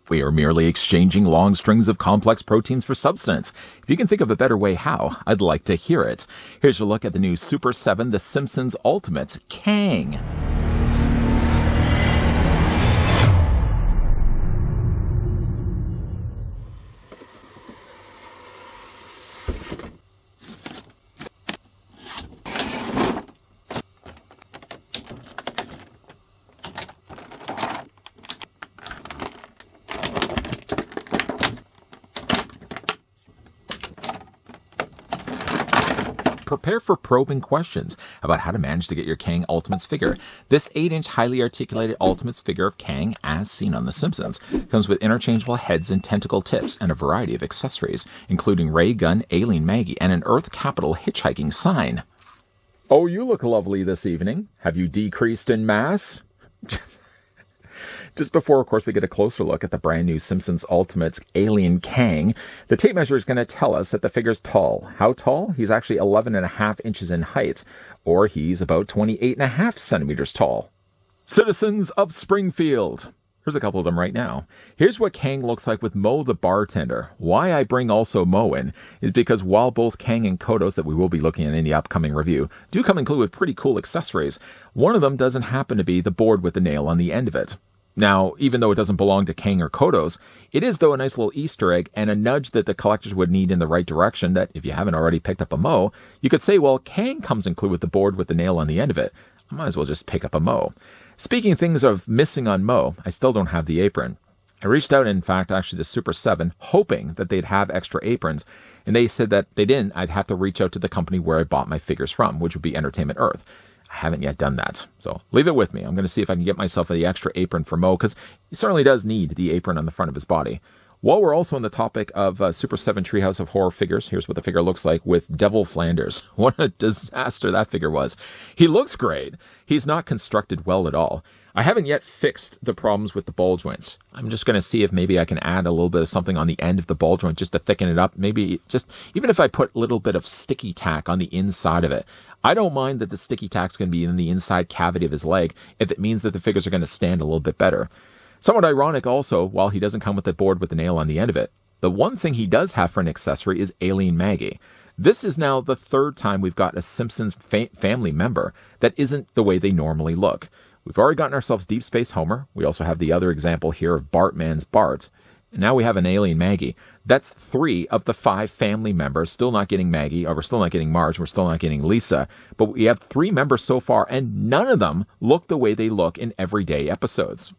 We are merely exchanging long strings of complex proteins for substance. If you can think of a better way how, I'd like to hear it. Here's a look at the new Super7 The Simpsons Ultimate, Kang. Prepare for probing questions about how to manage to get your Kang Ultimates figure. This 8-inch highly articulated Ultimates figure of Kang, as seen on The Simpsons, comes with interchangeable heads and tentacle tips and a variety of accessories, including ray gun, alien Maggie, and an Earth capital hitchhiking sign. Oh, you look lovely this evening. Have you decreased in mass? Just before, of course, we get a closer look at the brand new Simpsons Ultimates Alien Kang, the tape measure is going to tell us that the figure's tall. How tall? He's actually 11.5 inches in height, or he's about 28.5 centimeters tall. Citizens of Springfield. Here's a couple of them right now. Here's what Kang looks like with Mo the bartender. Why I bring also Mo in is because while both Kang and Kodos that we will be looking at in the upcoming review do come included with pretty cool accessories, one of them doesn't happen to be the board with the nail on the end of it. Now, even though it doesn't belong to Kang or Kodos, it is, though, a nice little Easter egg and a nudge that the collectors would need in the right direction that, if you haven't already picked up a Mo, you could say, well, Kang comes included with the board with the nail on the end of it. I might as well just pick up a Mo. Speaking of things of missing on Mo, I still don't have the apron. I reached out, in fact, actually to Super7, hoping that they'd have extra aprons, and they said that they didn't. I'd have to reach out to the company where I bought my figures from, which would be Entertainment Earth. I haven't yet done that, so leave it with me. I'm going to see if I can get myself the extra apron for Mo, because he certainly does need the apron on the front of his body. While we're also on the topic of Super7 Treehouse of Horror figures, here's what the figure looks like with Devil Flanders. What a disaster that figure was. He looks great. He's not constructed well at all. I haven't yet fixed the problems with the ball joints. I'm just going to see if maybe I can add a little bit of something on the end of the ball joint just to thicken it up. Maybe just, even if I put a little bit of sticky tack on the inside of it. I don't mind that the sticky tack's going to be in the inside cavity of his leg if it means that the figures are going to stand a little bit better. Somewhat ironic also, while he doesn't come with the board with the nail on the end of it, the one thing he does have for an accessory is Alien Maggie. This is now the third time we've got a Simpsons family member that isn't the way they normally look. We've already gotten ourselves Deep Space Homer. We also have the other example here of Bartman's Bart. And now we have an Alien Maggie. That's 3 of the 5 family members still not getting Maggie, or we're still not getting Marge, we're still not getting Lisa. But we have 3 members so far, and none of them look the way they look in everyday episodes.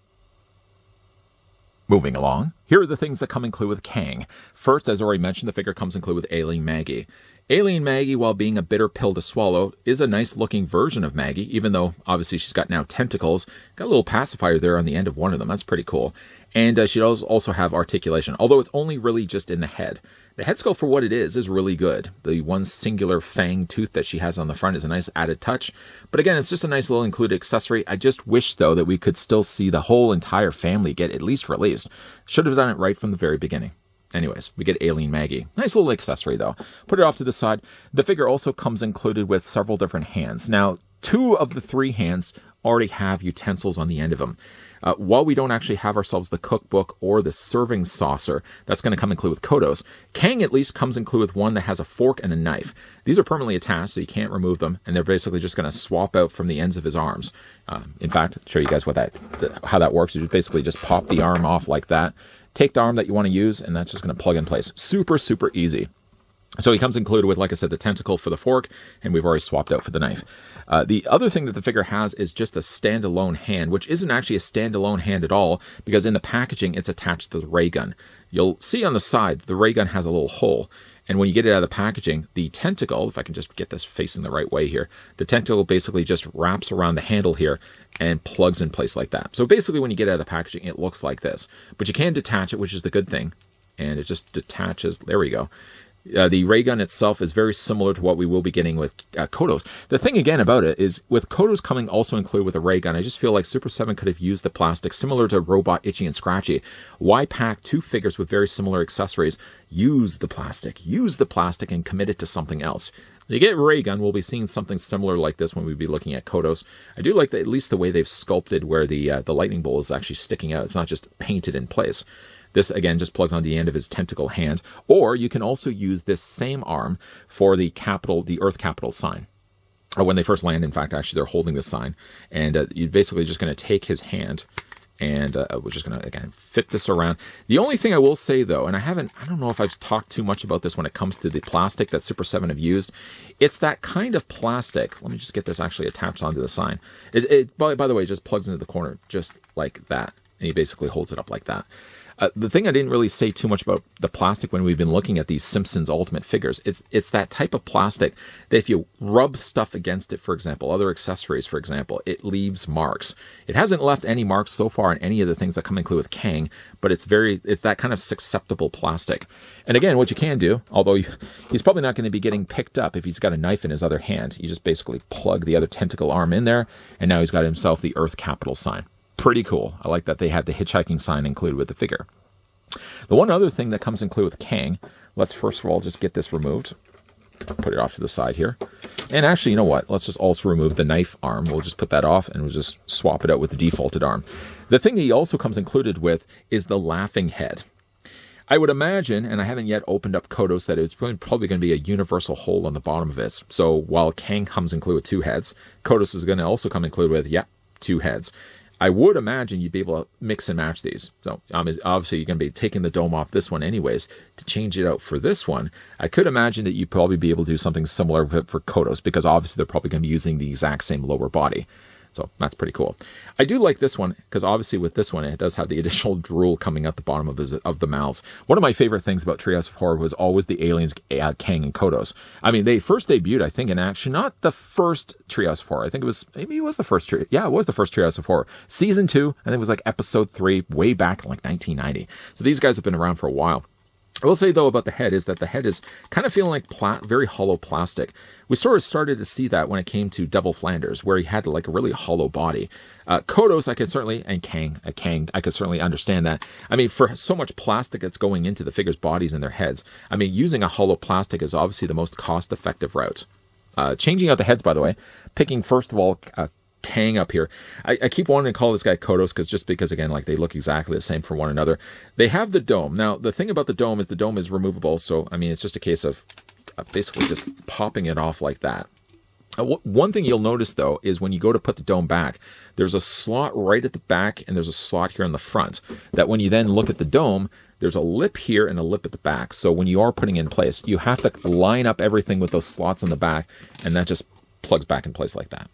Moving along, here are the things that come included with Kang. First, as already mentioned, the figure comes included with Alien Maggie. Alien Maggie, while being a bitter pill to swallow, is a nice-looking version of Maggie, even though, obviously, she's got now tentacles. Got a little pacifier there on the end of one of them. That's pretty cool. And she does also have articulation, although it's only really just in the head. The head sculpt, for what it is really good. The one singular fang tooth that she has on the front is a nice added touch. But again, it's just a nice little included accessory. I just wish, though, that we could still see the whole entire family get at least released. Should have done it right from the very beginning. Anyways, we get Alien Maggie. Nice little accessory, though. Put it off to the side. The figure also comes included with several different hands. Now, 2 of the 3 hands already have utensils on the end of them. While we don't actually have ourselves the cookbook or the serving saucer, that's going to come included with Kodos, Kang at least comes included with one that has a fork and a knife. These are permanently attached, so you can't remove them, and they're basically just going to swap out from the ends of his arms. In fact, I'll show you guys how that works. You basically just pop the arm off like that, take the arm that you want to use, and that's just going to plug in place. Super, super easy. So he comes included with, like I said, the tentacle for the fork, and we've already swapped out for the knife. The other thing that the figure has is just a standalone hand, which isn't actually a standalone hand at all, because in the packaging, it's attached to the ray gun. You'll see on the side, the ray gun has a little hole. And when you get it out of the packaging, the tentacle, if I can just get this facing the right way here, the tentacle basically just wraps around the handle here and plugs in place like that. So basically when you get it out of the packaging, it looks like this. But you can detach it, which is the good thing. And it just detaches. There we go. The ray gun itself is very similar to what we will be getting with Kodos. The thing again about it is with Kodos coming also included with a ray gun, I just feel like Super7 could have used the plastic similar to Robot Itchy and Scratchy. Why pack 2 figures with very similar accessories? Use the plastic and commit it to something else. When you get ray gun, we'll be seeing something similar like this when we be looking at Kodos. I do like at least the way they've sculpted where the lightning bolt is actually sticking out. It's not just painted in place. This, again, just plugs on the end of his tentacle hand. Or you can also use this same arm for the Earth capital sign. When they first land, in fact, actually, they're holding this sign. And you're basically just going to take his hand, and we're just going to, again, fit this around. The only thing I will say, though, and I don't know if I've talked too much about this when it comes to the plastic that Super7 have used. It's that kind of plastic. Let me just get this actually attached onto the sign. By the way, it just plugs into the corner just like that. And he basically holds it up like that. The thing I didn't really say too much about the plastic when we've been looking at these Simpsons Ultimate figures, it's that type of plastic that if you rub stuff against it, for example, other accessories, for example, it leaves marks. It hasn't left any marks so far on any of the things that come included with Kang, but it's that kind of susceptible plastic. And again, what you can do, although he's probably not going to be getting picked up if he's got a knife in his other hand, you just basically plug the other tentacle arm in there, and now he's got himself the Earth capital sign. Pretty cool. I like that they had the hitchhiking sign included with the figure. The one other thing that comes included with Kang, let's first of all just get this removed. Put it off to the side here. And actually, you know what? Let's just also remove the knife arm. We'll just put that off and we'll just swap it out with the defaulted arm. The thing that he also comes included with is the laughing head. I would imagine, and I haven't yet opened up Kodos, that it's probably going to be a universal hole on the bottom of it. So while Kang comes included with 2 heads, Kodos is going to also come included with, 2 heads. I would imagine you'd be able to mix and match these. So obviously you're going to be taking the dome off this one anyways to change it out for this one. I could imagine that you'd probably be able to do something similar for Kodos, because obviously they're probably going to be using the exact same lower body. So that's pretty cool. I do like this one because obviously with this one, it does have the additional drool coming out the bottom of the mouths. One of my favorite things about Treehouse of Horror was always the aliens, Kang and Kodos. I mean, they first debuted, I think, in action, not the first Treehouse of Horror. I think maybe it was the first it was the first Treehouse of Horror. Season 2, I think it was like episode 3, way back in like 1990. So these guys have been around for a while. I will say, though, about the head is that the head is kind of feeling like very hollow plastic. We sort of started to see that when it came to Devil Flanders, where he had like a really hollow body. Kodos, I could certainly, and Kang, I could certainly understand that. I mean, for so much plastic that's going into the figures' bodies and their heads, I mean, using a hollow plastic is obviously the most cost-effective route. Changing out the heads, by the way, picking, first of all, Kang up here. I keep wanting to call this guy Kodos because again, like, they look exactly the same for one another. They have the dome. Now, the thing about the dome is removable, so, I mean, it's just a case of basically just popping it off like that. One thing you'll notice, though, is when you go to put the dome back, there's a slot right at the back, and there's a slot here in the front, that when you then look at the dome, there's a lip here and a lip at the back. So when you are putting it in place, you have to line up everything with those slots in the back, and that just plugs back in place like that.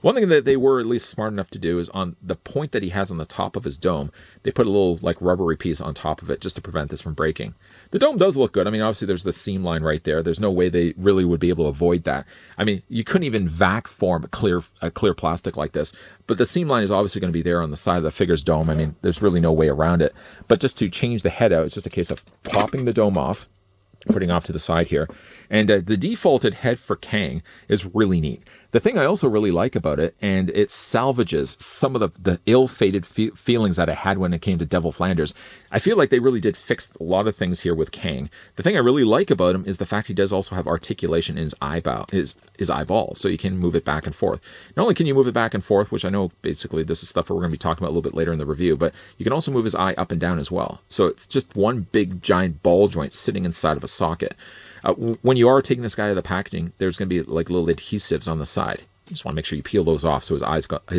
One thing that they were at least smart enough to do is on the point that he has on the top of his dome, they put a little like rubbery piece on top of it just to prevent this from breaking. The dome does look good. I mean, obviously there's the seam line right there. There's no way they really would be able to avoid that. I mean, you couldn't even vac form a clear plastic like this, but the seam line is obviously going to be there on the side of the figure's dome. I mean, there's really no way around it. But just to change the head out, it's just a case of popping the dome off, putting off to the side here. And the defaulted head for Kang is really neat. The thing I also really like about it, and it salvages some of the ill-fated feelings that I had when it came to Devil Flanders. I feel like they really did fix a lot of things here with Kang. The thing I really like about him is the fact he does also have articulation in his eyeball, so you can move it back and forth. Not only can you move it back and forth, which I know basically this is stuff we're going to be talking about a little bit later in the review, but you can also move his eye up and down as well. So it's just one big giant ball joint sitting inside of a socket. When you are taking this guy out of the packaging, there's going to be like little adhesives on the side. You just want to make sure you peel those off so his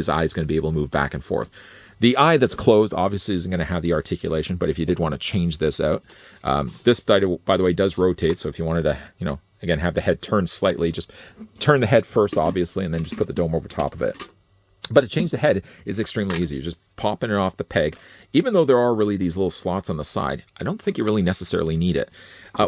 eye is going to be able to move back and forth. The eye that's closed obviously isn't going to have the articulation, but if you did want to change this out, this, by the way, does rotate. So if you wanted to, again, have the head turned slightly, just turn the head first, obviously, and then just put the dome over top of it. But to change the head is extremely easy. You're just popping it off the peg. Even though there are really these little slots on the side, I don't think you really necessarily need it.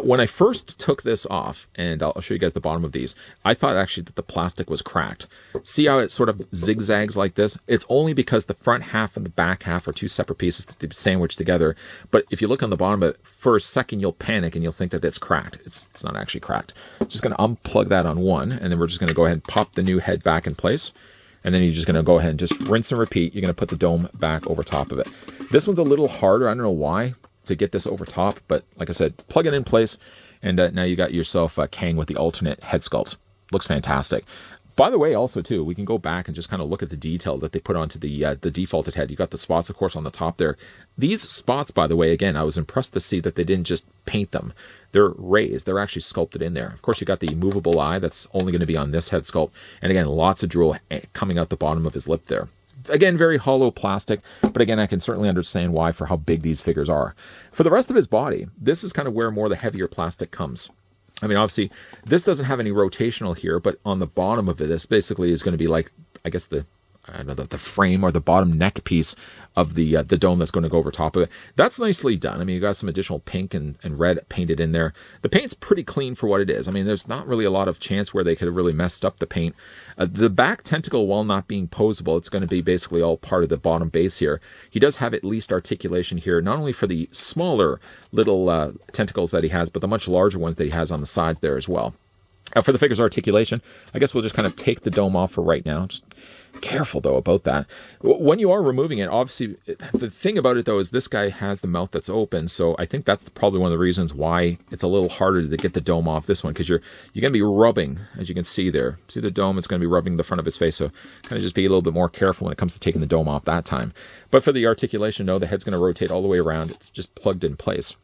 When I first took this off, and I'll show you guys the bottom of these, I thought actually that the plastic was cracked. See how it sort of zigzags like this? It's only because the front half and the back half are two separate pieces to sandwich together. But if you look on the bottom of it, for a second you'll panic and you'll think that it's cracked. It's not actually cracked. Just going to unplug that on one, and then we're just going to go ahead and pop the new head back in place. And then you're just going to go ahead and just rinse and repeat. You're going to put the dome back over top of it. This one's a little harder. I don't know why to get this over top. But like I said, plug it in place. And now you got yourself Kang with the alternate head sculpt. Looks fantastic. By the way, also too, we can go back and just kind of look at the detail that they put onto the defaulted head. You got the spots, of course, on the top there. These spots, by the way, again, I was impressed to see that they didn't just paint them. They're raised. They're actually sculpted in there. Of course, you got the movable eye that's only going to be on this head sculpt. And again, lots of drool coming out the bottom of his lip there. Again, very hollow plastic, but again, I can certainly understand why for how big these figures are. For the rest of his body, this is kind of where more the heavier plastic comes. I mean, obviously, this doesn't have any rotational here, but on the bottom of it, this basically is going to be like, I guess, the frame or the bottom neck piece of the dome that's going to go over top of it. That's nicely done. I mean, you got some additional pink and red painted in there. The paint's pretty clean for what it is. I mean, there's not really a lot of chance where they could have really messed up the paint. The back tentacle, while not being posable, it's going to be basically all part of the bottom base here. He does have at least articulation here, not only for the smaller little tentacles that he has, but the much larger ones that he has on the sides there as well. For the figure's articulation, I guess we'll just kind of take the dome off for right now. Just careful, though, about that. When you are removing it, obviously, the thing about it, though, is this guy has the mouth that's open, so I think that's probably one of the reasons why it's a little harder to get the dome off this one, because you're going to be rubbing, as you can see there. See the dome? It's going to be rubbing the front of his face, so kind of just be a little bit more careful when it comes to taking the dome off that time. But for the articulation, no, the head's going to rotate all the way around. It's just plugged in place.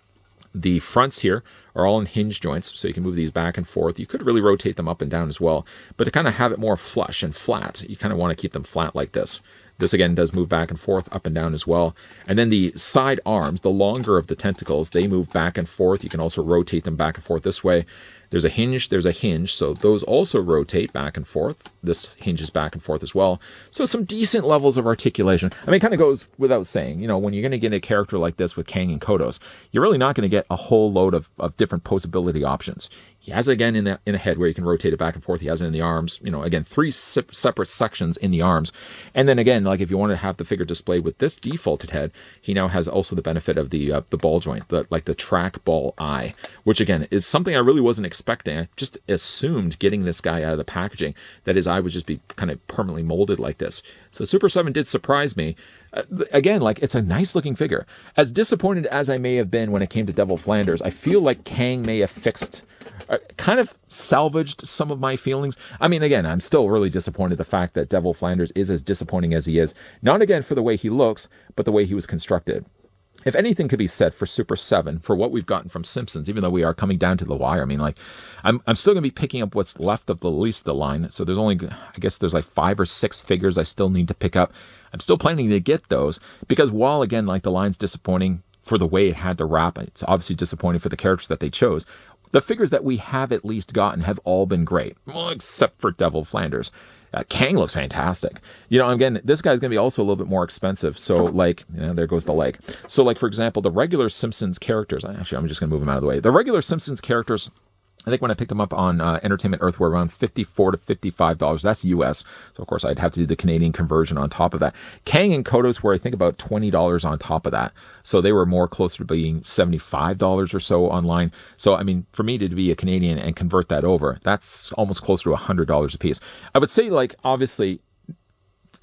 The fronts here are all in hinge joints, so you can move these back and forth. You could really rotate them up and down as well, but to kind of have it more flush and flat, you kind of want to keep them flat like this. This, again, does move back and forth, up and down as well. And then the side arms, the longer of the tentacles, they move back and forth. You can also rotate them back and forth this way. There's a hinge, so those also rotate back and forth. This hinges back and forth as well. So some decent levels of articulation. I mean, it kind of goes without saying, you know, when you're going to get a character like this with Kang and Kodos, you're really not going to get a whole load of different posability options. He has it again in a head where you can rotate it back and forth. He has it in the arms, you know, again, 3 separate sections in the arms. And then again, like if you want to have the figure displayed with this defaulted head, he now has also the benefit of the ball joint, like the track ball eye, which again is something I really wasn't expecting. I just assumed getting this guy out of the packaging that his eye would just be kind of permanently molded like this. So Super7 did surprise me. Again, like, it's a nice looking figure. As disappointed as I may have been when it came to Devil Flanders, I feel like Kang may have fixed, kind of salvaged some of my feelings. I mean, again, I'm still really disappointed the fact that Devil Flanders is as disappointing as he is. Not again for the way he looks, but the way he was constructed. If anything could be said for Super7, for what we've gotten from Simpsons, even though we are coming down to the wire, I mean, like, I'm still going to be picking up what's left of the least of the line. So there's only, I guess there's like 5 or 6 figures I still need to pick up. I'm still planning to get those because while, again, like the line's disappointing for the way it had to wrap, it's obviously disappointing for the characters that they chose. The figures that we have at least gotten have all been great, well, except for Devil Flanders. Kang looks fantastic. You know, again, this guy's going to be also a little bit more expensive. So, like, you know, there goes the leg. So, like, for example, the regular Simpsons characters, actually, I'm just going to move them out of the way. The regular Simpsons characters, I think when I picked them up on Entertainment Earth, were around $54 to $55. That's US. So, of course, I'd have to do the Canadian conversion on top of that. Kang and Kodos were, I think, about $20 on top of that. So they were more closer to being $75 or so online. So, I mean, for me to be a Canadian and convert that over, that's almost closer to $100 a piece. I would say, like, obviously,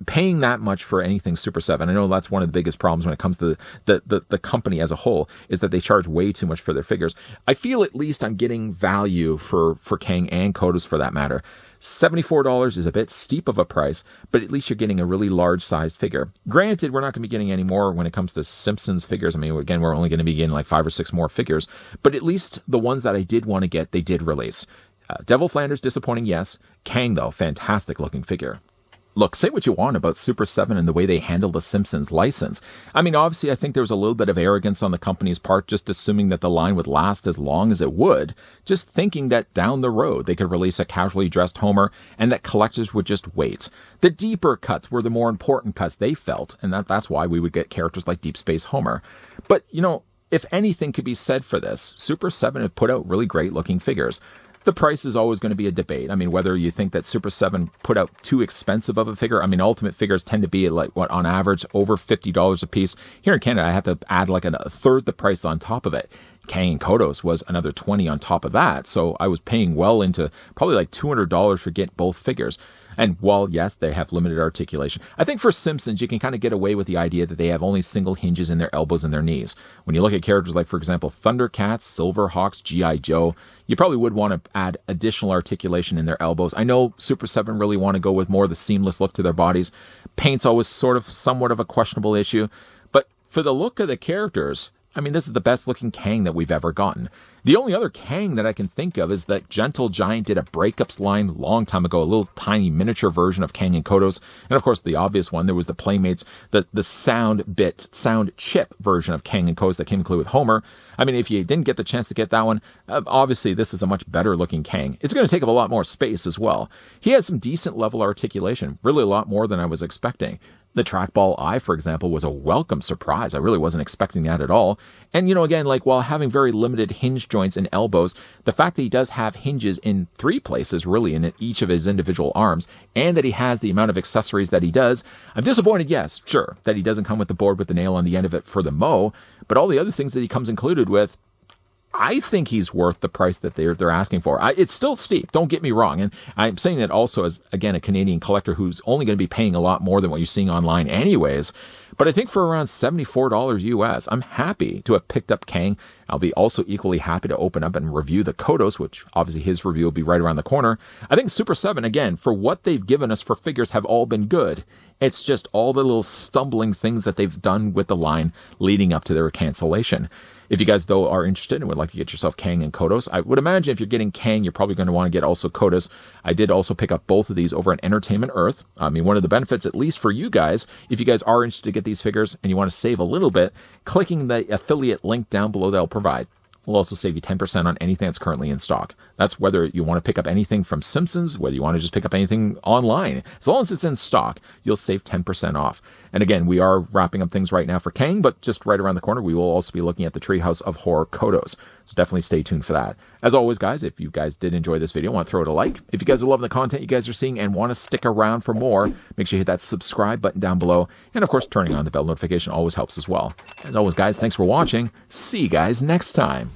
paying that much for anything Super7, I know that's one of the biggest problems when it comes to the company as a whole, is that they charge way too much for their figures. I feel at least I'm getting value for Kang and Kodos for that matter. $74 is a bit steep of a price, but at least you're getting a really large-sized figure. Granted, we're not going to be getting any more when it comes to Simpsons figures. I mean, again, we're only going to be getting like 5 or 6 more figures, but at least the ones that I did want to get, they did release. Devil Flanders, disappointing, yes. Kang, though, fantastic-looking figure. Look, say what you want about Super7 and the way they handled the Simpsons license. I mean, obviously, I think there was a little bit of arrogance on the company's part, just assuming that the line would last as long as it would, just thinking that down the road they could release a casually dressed Homer and that collectors would just wait. The deeper cuts were the more important cuts, they felt, and that's why we would get characters like Deep Space Homer. But, you know, if anything could be said for this, Super7 have put out really great looking figures. The price is always going to be a debate. I mean, whether you think that Super7 put out too expensive of a figure. I mean, Ultimate figures tend to be at like, what, on average, over $50 a piece. Here in Canada, I have to add like a third the price on top of it. Kang and Kodos was another $20 on top of that. So I was paying well into probably like $200 for get both figures. And while, yes, they have limited articulation, I think for Simpsons, you can kind of get away with the idea that they have only single hinges in their elbows and their knees. When you look at characters like, for example, Thundercats, Silverhawks, G.I. Joe, you probably would want to add additional articulation in their elbows. I know Super 7 really want to go with more of the seamless look to their bodies. Paint's always sort of somewhat of a questionable issue. But for the look of the characters, I mean, this is the best looking Kang that we've ever gotten. The only other Kang that I can think of is that Gentle Giant did a Breakups line a long time ago, a little tiny miniature version of Kang and Kodos. And of course, the obvious one, there was the Playmates, the sound chip version of Kang and Kodos that came included with Homer. I mean, if you didn't get the chance to get that one, obviously this is a much better looking Kang. It's going to take up a lot more space as well. He has some decent level articulation, really a lot more than I was expecting. The trackball eye, for example, was a welcome surprise. I really wasn't expecting that at all. And, you know, again, like while having very limited hinge joints and elbows, the fact that he does have hinges in 3 places, really, in each of his individual arms, and that he has the amount of accessories that he does, I'm disappointed, yes, sure, that he doesn't come with the board with the nail on the end of it for the Mo, but all the other things that he comes included with, I think he's worth the price that they're asking for. It's still steep, don't get me wrong. And I'm saying that also as, again, a Canadian collector who's only going to be paying a lot more than what you're seeing online anyways. But I think for around $74 US, I'm happy to have picked up Kang. I'll be also equally happy to open up and review the Kodos, which obviously his review will be right around the corner. I think Super 7, again, for what they've given us for figures have all been good. It's just all the little stumbling things that they've done with the line leading up to their cancellation. If you guys, though, are interested and would like to get yourself Kang and Kodos, I would imagine if you're getting Kang, you're probably going to want to get also Kodos. I did also pick up both of these over at Entertainment Earth. I mean, one of the benefits, at least for you guys, if you guys are interested to get these figures and you want to save a little bit, clicking the affiliate link down below they'll provide will also save you 10% on anything that's currently in stock. That's whether you want to pick up anything from Simpsons, whether you want to just pick up anything online. As long as it's in stock, you'll save 10% off. And again, we are wrapping up things right now for Kang, but just right around the corner, we will also be looking at the Treehouse of Horror Kodos. So definitely stay tuned for that. As always, guys, if you guys did enjoy this video, want to throw it a like. If you guys are loving the content you guys are seeing and want to stick around for more, make sure you hit that subscribe button down below. And of course, turning on the bell notification always helps as well. As always, guys, thanks for watching. See you guys next time.